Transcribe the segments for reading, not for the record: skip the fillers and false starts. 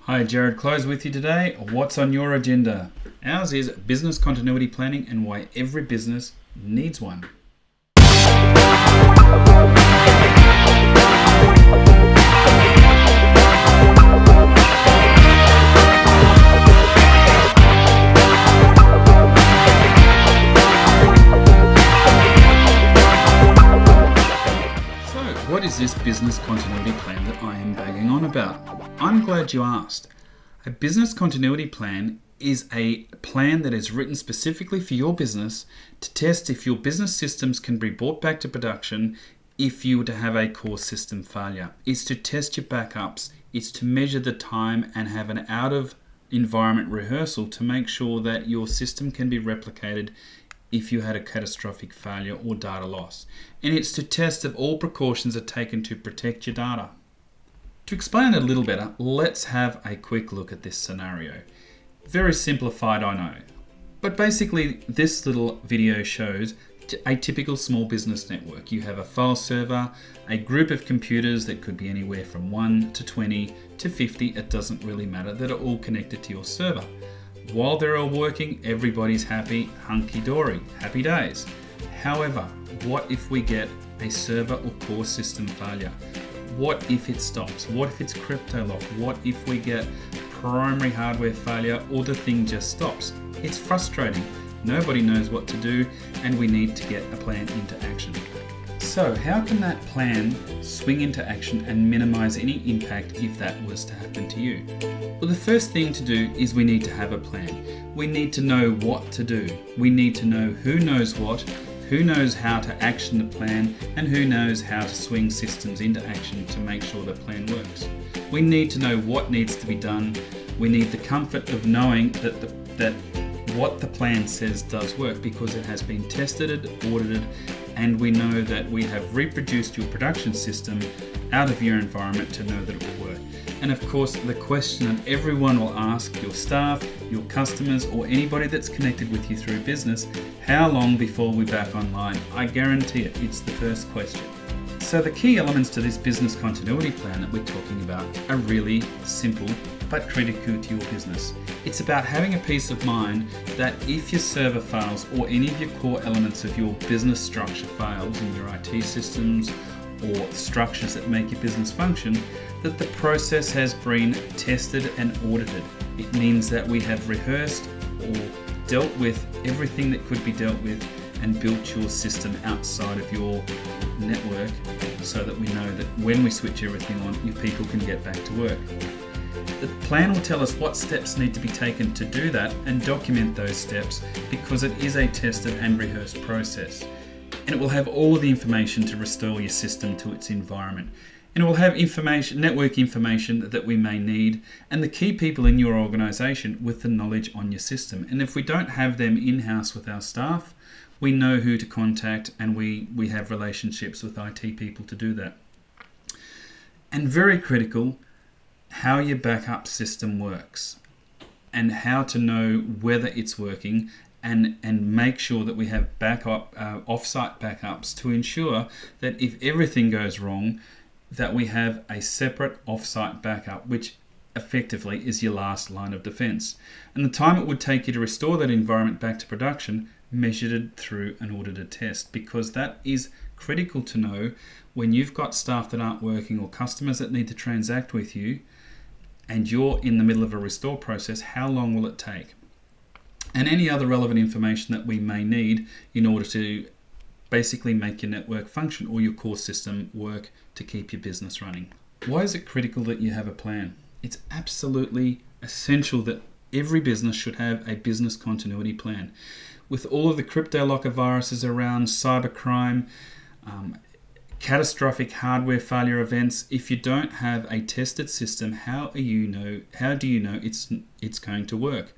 Hi, Jared Close with you today. What's on your agenda? Ours is business continuity planning and why every business needs one. What is this business continuity plan that I am bagging on about? I'm glad you asked. A business continuity plan is a plan that is written specifically for your business to test if your business systems can be brought back to production if you were to have a core system failure. It's to test your backups. It's to measure the time and have an out of environment rehearsal to make sure that your system can be replicated if you had a catastrophic failure or data loss. And it's to test if all precautions are taken to protect your data. To explain it a little better, let's have a quick look at this scenario. Very simplified, I know. But basically, this little video shows a typical small business network. You have a file server, a group of computers that could be anywhere from 1 to 20 to 50, it doesn't really matter, that are all connected to your server. While they're all working, everybody's happy, hunky-dory, happy days. However, what if we get a server or core system failure? What if it stops? What if it's crypto locked? What if we get primary hardware failure or the thing just stops? It's frustrating. Nobody knows what to do and we need to get a plan into action. So how can that plan swing into action and minimize any impact if that was to happen to you? Well, the first thing to do is we need to have a plan. We need to know what to do. We need to know who knows what, who knows how to action the plan, and who knows how to swing systems into action to make sure the plan works. We need to know what needs to be done. We need the comfort of knowing that what the plan says does work because it has been tested, audited, and we know that we have reproduced your production system out of your environment to know that it will work. And of course, the question that everyone will ask your staff, your customers, or anybody that's connected with you through business, how long before we're back online? I guarantee it, it's the first question. So the key elements to this business continuity plan that we're talking about are really simple but critical to your business. It's about having a peace of mind that if your server fails or any of your core elements of your business structure fails in your IT systems or structures that make your business function, that the process has been tested and audited. It means that we have rehearsed or dealt with everything that could be dealt with and built your system outside of your network so that we know that when we switch everything on, your people can get back to work. The plan will tell us what steps need to be taken to do that and document those steps because it is a tested and rehearsed process. And it will have all of the information to restore your system to its environment. And it will have network information that we may need and the key people in your organization with the knowledge on your system. And if we don't have them in-house with our staff, we know who to contact and we have relationships with IT people to do that. And very critical, how your backup system works and how to know whether it's working and make sure that we have backup offsite backups to ensure that if everything goes wrong, that we have a separate offsite backup, which effectively is your last line of defense. And the time it would take you to restore that environment back to production measured through an audited test, because that is critical to know when you've got staff that aren't working or customers that need to transact with you and you're in the middle of a restore process, how long will it take? And any other relevant information that we may need in order to basically make your network function or your core system work to keep your business running. Why is it critical that you have a plan? It's absolutely essential that every business should have a business continuity plan. With all of the crypto locker viruses around, cybercrime, catastrophic hardware failure events, if you don't have a tested system, how do you know it's going to work?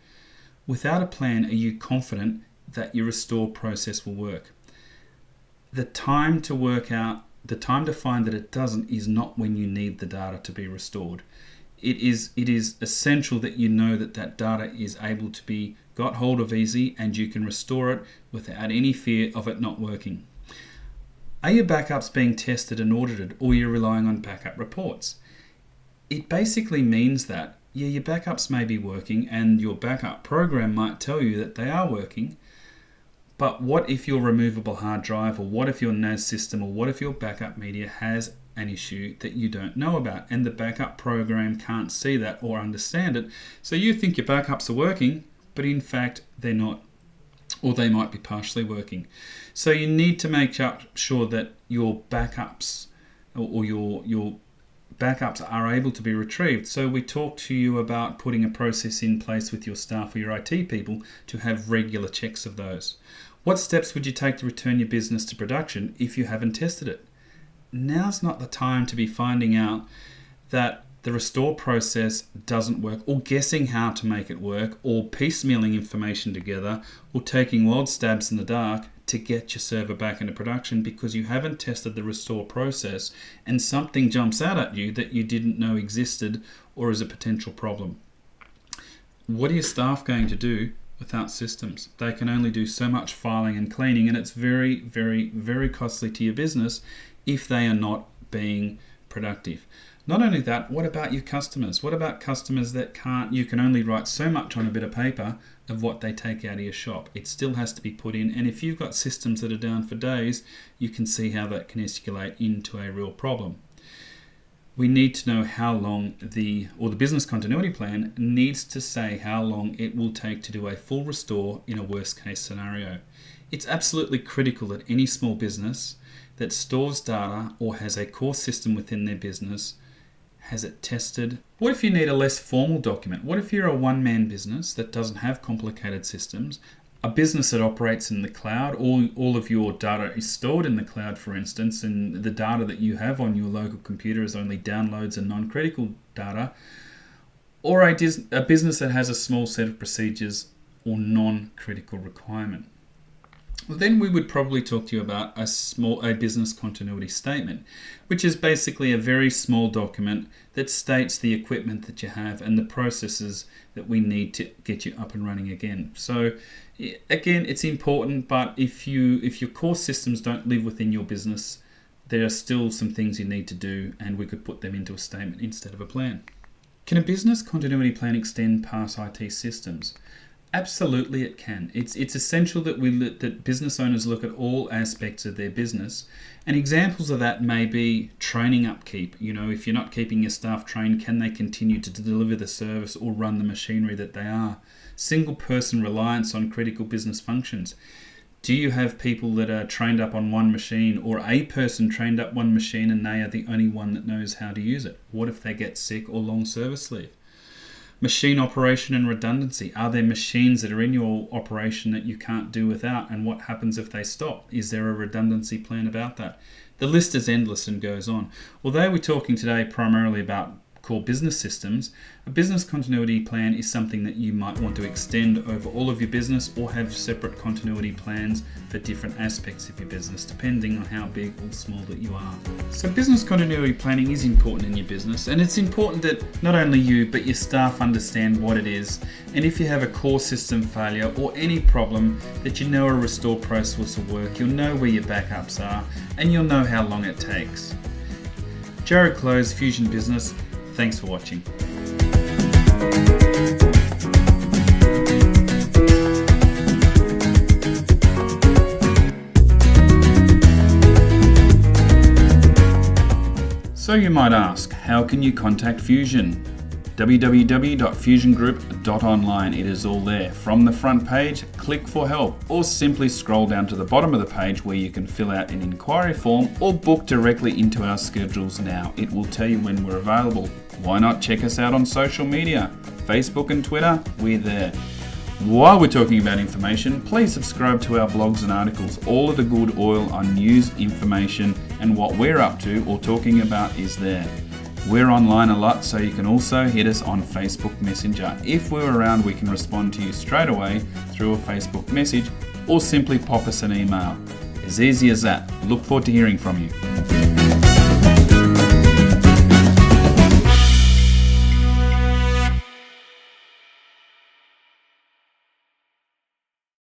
Without a plan, are you confident that your restore process will work? The time to find that it doesn't is not when you need the data to be restored. It is essential that you know that data is able to be got hold of easy and you can restore it without any fear of it not working. Are your backups being tested and audited, or you're relying on backup reports? It basically means that yeah, your backups may be working and your backup program might tell you that they are working. But what if your removable hard drive, or what if your NAS system, or what if your backup media has an issue that you don't know about and the backup program can't see that or understand it? So you think your backups are working, but in fact they're not, or they might be partially working. So you need to make sure that your backups or your backups are able to be retrieved. So we talked to you about putting a process in place with your staff or your IT people to have regular checks of those. What steps would you take to return your business to production if you haven't tested it? Now's not the time to be finding out that the restore process doesn't work, or guessing how to make it work, or piecemealing information together, or taking wild stabs in the dark to get your server back into production because you haven't tested the restore process and something jumps out at you that you didn't know existed or is a potential problem. What are your staff going to do without systems? They can only do so much filing and cleaning, and it's very, very, very costly to your business if they are not being productive. Not only that, what about your customers? What about customers that you can only write so much on a bit of paper of what they take out of your shop? It still has to be put in, and if you've got systems that are down for days, you can see how that can escalate into a real problem. We need to know how long the business continuity plan needs to say how long it will take to do a full restore in a worst case scenario. It's absolutely critical that any small business that stores data or has a core system within their business has it tested. What if you need a less formal document? What if you're a one-man business that doesn't have complicated systems, a business that operates in the cloud, all of your data is stored in the cloud, for instance, and the data that you have on your local computer is only downloads and non-critical data, or a business that has a small set of procedures or non-critical requirement? Well, then we would probably talk to you about a business continuity statement, which is basically a very small document that states the equipment that you have and the processes that we need to get you up and running again. So again, it's important, but if your core systems don't live within your business, there are still some things you need to do, and we could put them into a statement instead of a plan. Can a business continuity plan extend past IT systems? Absolutely it can. It's essential that business owners look at all aspects of their business, and examples of that may be training upkeep. If you're not keeping your staff trained, can they continue to deliver the service or run the machinery that they are? Single person reliance on critical business functions. Do you have people that are trained up on one machine, or a person trained up one machine and they are the only one that knows how to use it? What if they get sick or long service leave? Machine operation and redundancy. Are there machines that are in your operation that you can't do without, and what happens if they stop? Is there a redundancy plan about that? The list is endless and goes on. Although we're talking today primarily about core business systems, a business continuity plan is something that you might want to extend over all of your business, or have separate continuity plans for different aspects of your business, depending on how big or small that you are. So business continuity planning is important in your business, and it's important that not only you but your staff understand what it is, and if you have a core system failure or any problem, that you know a restore process will work, you'll know where your backups are, and you'll know how long it takes. Jared Close, Fusion Business. Thanks for watching. So you might ask, how can you contact Fusion? www.fusiongroup.online. It is all there. From the front page, click for help, or simply scroll down to the bottom of the page where you can fill out an inquiry form or book directly into our schedules now. It will tell you when we're available. Why not check us out on social media? Facebook and Twitter, we're there. While we're talking about information, please subscribe to our blogs and articles. All of the good oil on news, information, and what we're up to or talking about is there. We're online a lot, so you can also hit us on Facebook Messenger. If we're around, we can respond to you straight away through a Facebook message, or simply pop us an email. As easy as that. Look forward to hearing from you.